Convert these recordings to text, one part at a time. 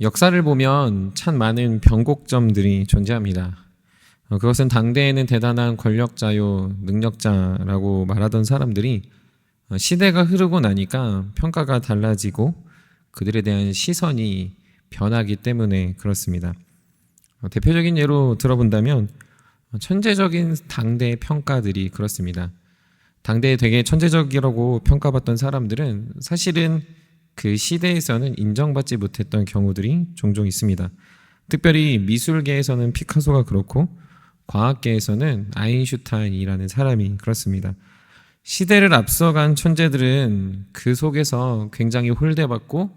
역사를 보면 참 많은 변곡점들이 존재합니다. 그것은 당대에는 대단한 권력자요, 능력자라고 말하던 사람들이 시대가 흐르고 나니까 평가가 달라지고 그들에 대한 시선이 변하기 때문에 그렇습니다. 대표적인 예로 들어본다면 천재적인 당대의 평가들이 그렇습니다. 당대에 되게 천재적이라고 평가받던 사람들은 사실은 그 시대에서는 인정받지 못했던 경우들이 종종 있습니다. 특별히 미술계에서는 피카소가 그렇고 과학계에서는 아인슈타인이라는 사람이 그렇습니다. 시대를 앞서간 천재들은 그 속에서 굉장히 홀대받고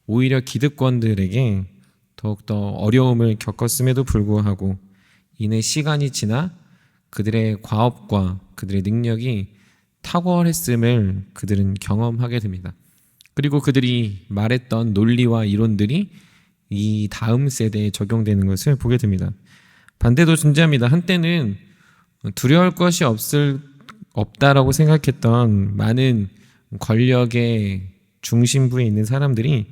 오히려 기득권들에게 더욱더 어려움을 겪었음에도 불구하고 이내 시간이 지나 그들의 과업과 그들의 능력이 탁월했음을 그들은 경험하게 됩니다. 그리고 그들이 말했던 논리와 이론들이 이 다음 세대에 적용되는 것을 보게 됩니다. 반대도 존재합니다. 한때는 두려울 것이 없다라고 생각했던 많은 권력의 중심부에 있는 사람들이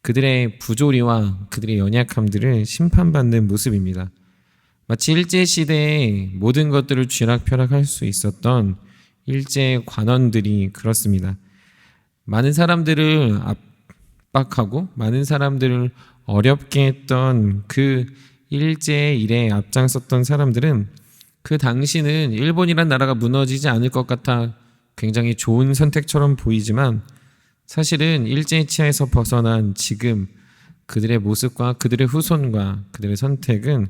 그들의 부조리와 그들의 연약함들을 심판받는 모습입니다. 마치 일제시대에 모든 것들을 쥐락펴락할 수 있었던 일제 관원들이 그렇습니다. 많은 사람들을 압박하고 많은 사람들을 어렵게 했던 그 일제의 일에 앞장섰던 사람들은 그 당시는 일본이란 나라가 무너지지 않을 것 같아 굉장히 좋은 선택처럼 보이지만 사실은 일제의 치하에서 벗어난 지금 그들의 모습과 그들의 후손과 그들의 선택은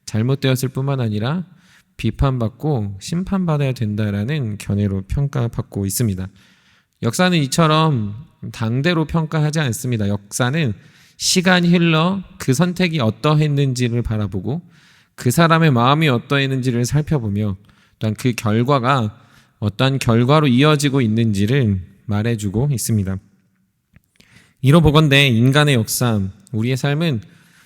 잘못되었을 뿐만 아니라 비판받고 심판받아야 된다라는 견해로 평가받고 있습니다. 역사는 이처럼 당대로 평가하지 않습니다. 역사는 시간이 흘러 그 선택이 어떠했는지를 바라보고 그 사람의 마음이 어떠했는지를 살펴보며 또한 그 결과가 어떠한 결과로 이어지고 있는지를 말해주고 있습니다. 이로 보건대 인간의 역사, 우리의 삶은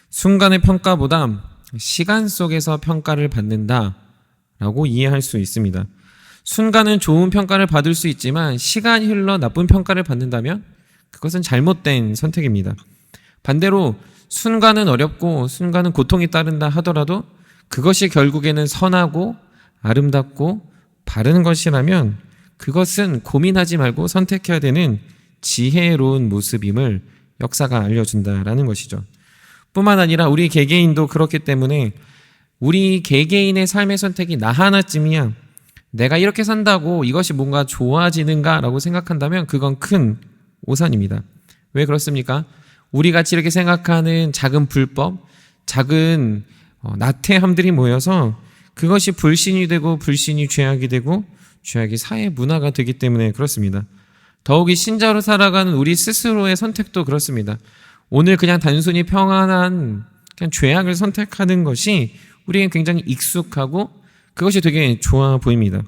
순간의 평가보다 시간 속에서 평가를 받는다라고 이해할 수 있습니다. 순간은 좋은 평가를 받을 수 있지만 시간이 흘러 나쁜 평가를 받는다면 그것은 잘못된 선택입니다. 반대로 순간은 어렵고 순간은 고통이 따른다 하더라도 그것이 결국에는 선하고 아름답고 바른 것이라면 그것은 고민하지 말고 선택해야 되는 지혜로운 모습임을 역사가 알려준다라는 것이죠. 뿐만 아니라 우리 개개인도 그렇기 때문에 우리 개개인의 삶의 선택이 나 하나쯤이야 내가 이렇게 산다고 이것이 뭔가 좋아지는가라고 생각한다면 그건 큰 오산입니다. 왜 그렇습니까? 우리 같이 이렇게 생각하는 작은 불법, 작은 나태함들이 모여서 그것이 불신이 되고 불신이 죄악이 되고 죄악이 사회 문화가 되기 때문에 그렇습니다. 더욱이 신자로 살아가는 우리 스스로의 선택도 그렇습니다. 오늘 그냥 단순히 평안한 그냥 죄악을 선택하는 것이 우리에게 굉장히 익숙하고 그것이 되게 좋아 보입니다.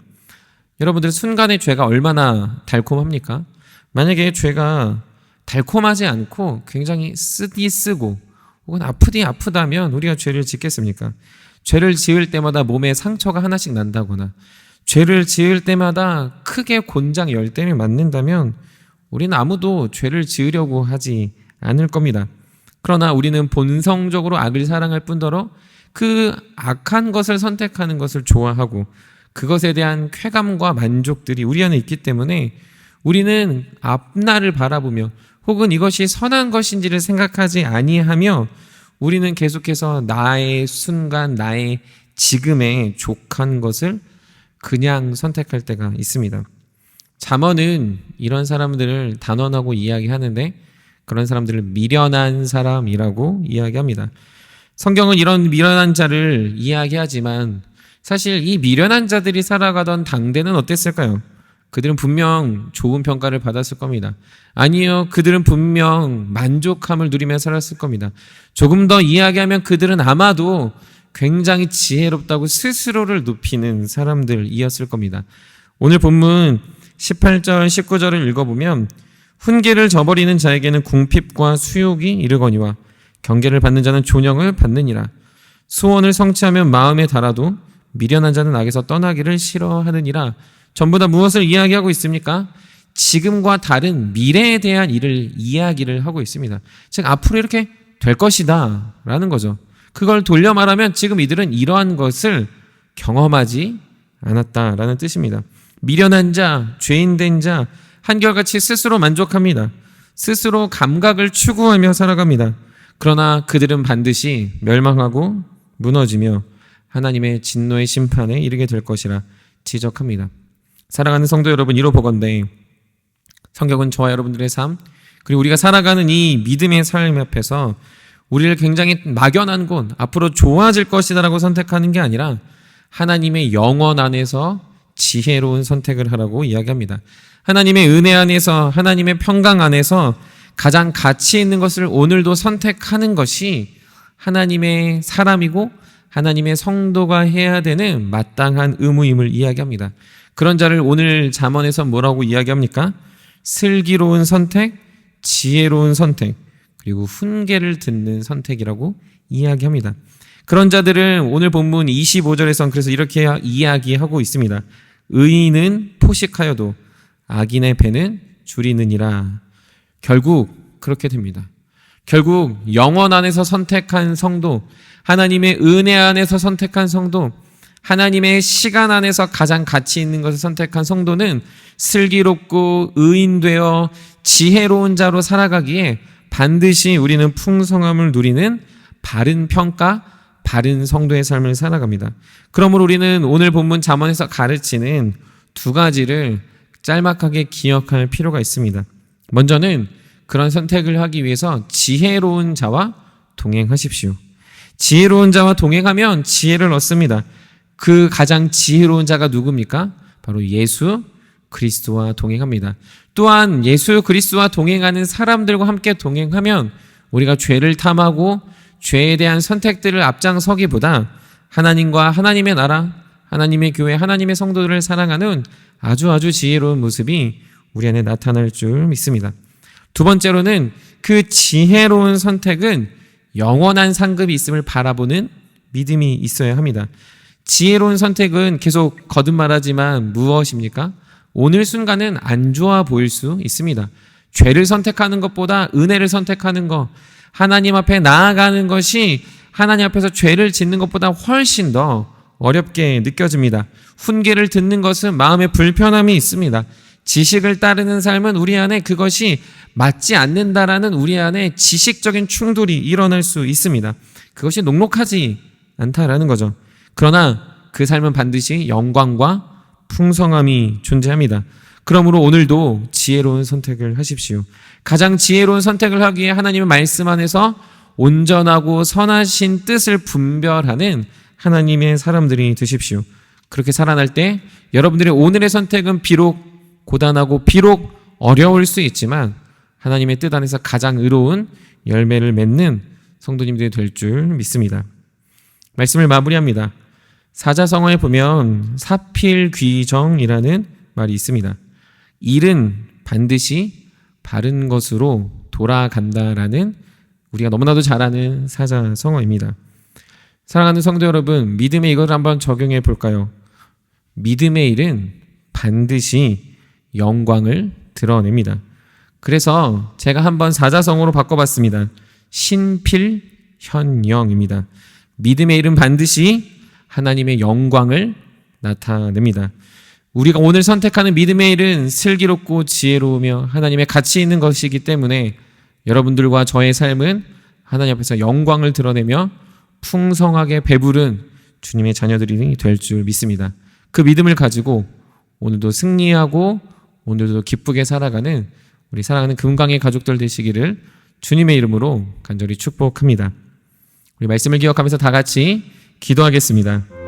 여러분들 순간의 죄가 얼마나 달콤합니까? 만약에 죄가 달콤하지 않고 굉장히 쓰디 쓰고 혹은 아프디 아프다면 우리가 죄를 짓겠습니까? 죄를 지을 때마다 몸에 상처가 하나씩 난다거나 죄를 지을 때마다 크게 곤장 열대를 맞는다면 우리는 아무도 죄를 지으려고 하지 않을 겁니다. 그러나 우리는 본성적으로 악을 사랑할 뿐더러 그 악한 것을 선택하는 것을 좋아하고 그것에 대한 쾌감과 만족들이 우리 안에 있기 때문에 우리는 앞날을 바라보며 혹은 이것이 선한 것인지를 생각하지 아니하며 우리는 계속해서 나의 순간, 나의 지금에 족한 것을 그냥 선택할 때가 있습니다. 잠언은 이런 사람들을 단언하고 이야기하는데 그런 사람들을 미련한 사람이라고 이야기합니다. 성경은 이런 미련한 자를 이야기하지만 사실 이 미련한 자들이 살아가던 당대는 어땠을까요? 그들은 분명 좋은 평가를 받았을 겁니다. 아니요, 그들은 분명 만족함을 누리며 살았을 겁니다. 조금 더 이야기하면 그들은 아마도 굉장히 지혜롭다고 스스로를 높이는 사람들이었을 겁니다. 오늘 본문 18절, 19절을 읽어보면 훈계를 저버리는 자에게는 궁핍과 수욕이 이르거니와 경계를 받는 자는 존영을 받느니라. 소원을 성취하면 마음에 달아도 미련한 자는 악에서 떠나기를 싫어하느니라. 전부 다 무엇을 이야기하고 있습니까? 지금과 다른 미래에 대한 일을 이야기를 하고 있습니다. 즉 앞으로 이렇게 될 것이다 라는 거죠. 그걸 돌려 말하면 지금 이들은 이러한 것을 경험하지 않았다라는 뜻입니다. 미련한 자, 죄인된 자, 한결같이 스스로 만족합니다. 스스로 감각을 추구하며 살아갑니다. 그러나 그들은 반드시 멸망하고 무너지며 하나님의 진노의 심판에 이르게 될 것이라 지적합니다. 사랑하는 성도 여러분, 이로 보건대 성경은 저와 여러분들의 삶, 그리고 우리가 살아가는 이 믿음의 삶 앞에서 우리를 굉장히 막연한 곳, 앞으로 좋아질 것이다라고 선택하는 게 아니라 하나님의 영원 안에서 지혜로운 선택을 하라고 이야기합니다. 하나님의 은혜 안에서, 하나님의 평강 안에서 가장 가치 있는 것을 오늘도 선택하는 것이 하나님의 사람이고 하나님의 성도가 해야 되는 마땅한 의무임을 이야기합니다. 그런 자를 오늘 잠언에서 뭐라고 이야기합니까? 슬기로운 선택, 지혜로운 선택, 그리고 훈계를 듣는 선택이라고 이야기합니다. 그런 자들은 오늘 본문 25절에선 그래서 이렇게 이야기하고 있습니다. 의인은 포식하여도 악인의 배는 줄이느니라. 결국 그렇게 됩니다. 결국 영원 안에서 선택한 성도, 하나님의 은혜 안에서 선택한 성도, 하나님의 시간 안에서 가장 가치 있는 것을 선택한 성도는 슬기롭고 의인되어 지혜로운 자로 살아가기에 반드시 우리는 풍성함을 누리는 바른 평가, 바른 성도의 삶을 살아갑니다. 그러므로 우리는 오늘 본문 잠언에서 가르치는 두 가지를 짤막하게 기억할 필요가 있습니다. 먼저는 그런 선택을 하기 위해서 지혜로운 자와 동행하십시오. 지혜로운 자와 동행하면 지혜를 얻습니다. 그 가장 지혜로운 자가 누굽니까? 바로 예수 그리스도와 동행합니다. 또한 예수 그리스도와 동행하는 사람들과 함께 동행하면 우리가 죄를 탐하고 죄에 대한 선택들을 앞장서기보다 하나님과 하나님의 나라, 하나님의 교회, 하나님의 성도들을 사랑하는 아주 지혜로운 모습이 우리 안에 나타날 줄 믿습니다. 두 번째로는 그 지혜로운 선택은 영원한 상급이 있음을 바라보는 믿음이 있어야 합니다. 지혜로운 선택은 계속 거듭말하지만 무엇입니까? 오늘 순간은 안 좋아 보일 수 있습니다. 죄를 선택하는 것보다 은혜를 선택하는 것, 하나님 앞에 나아가는 것이 하나님 앞에서 죄를 짓는 것보다 훨씬 더 어렵게 느껴집니다. 훈계를 듣는 것은 마음에 불편함이 있습니다. 지식을 따르는 삶은 우리 안에 그것이 맞지 않는다라는 우리 안에 지식적인 충돌이 일어날 수 있습니다. 그것이 녹록하지 않다라는 거죠. 그러나 그 삶은 반드시 영광과 풍성함이 존재합니다. 그러므로 오늘도 지혜로운 선택을 하십시오. 가장 지혜로운 선택을 하기 위해 하나님의 말씀 안에서 온전하고 선하신 뜻을 분별하는 하나님의 사람들이 되십시오. 그렇게 살아날 때 여러분들의 오늘의 선택은 비록 고단하고 비록 어려울 수 있지만 하나님의 뜻 안에서 가장 의로운 열매를 맺는 성도님들이 될 줄 믿습니다. 말씀을 마무리합니다. 사자성어에 보면 사필귀정이라는 말이 있습니다. 일은 반드시 바른 것으로 돌아간다라는 우리가 너무나도 잘 아는 사자성어입니다. 사랑하는 성도 여러분, 믿음의 이것을 한번 적용해 볼까요? 믿음의 일은 반드시 영광을 드러냅니다. 그래서 제가 한번 사자성어로 바꿔봤습니다. 신필현영입니다. 믿음의 일은 반드시 하나님의 영광을 나타냅니다. 우리가 오늘 선택하는 믿음의 일은 슬기롭고 지혜로우며 하나님의 가치 있는 것이기 때문에 여러분들과 저의 삶은 하나님 앞에서 영광을 드러내며 풍성하게 배부른 주님의 자녀들이 될 줄 믿습니다. 그 믿음을 가지고 오늘도 승리하고 오늘도 기쁘게 살아가는 우리 사랑하는 금강의 가족들 되시기를 주님의 이름으로 간절히 축복합니다. 우리 말씀을 기억하면서 다 같이 기도하겠습니다.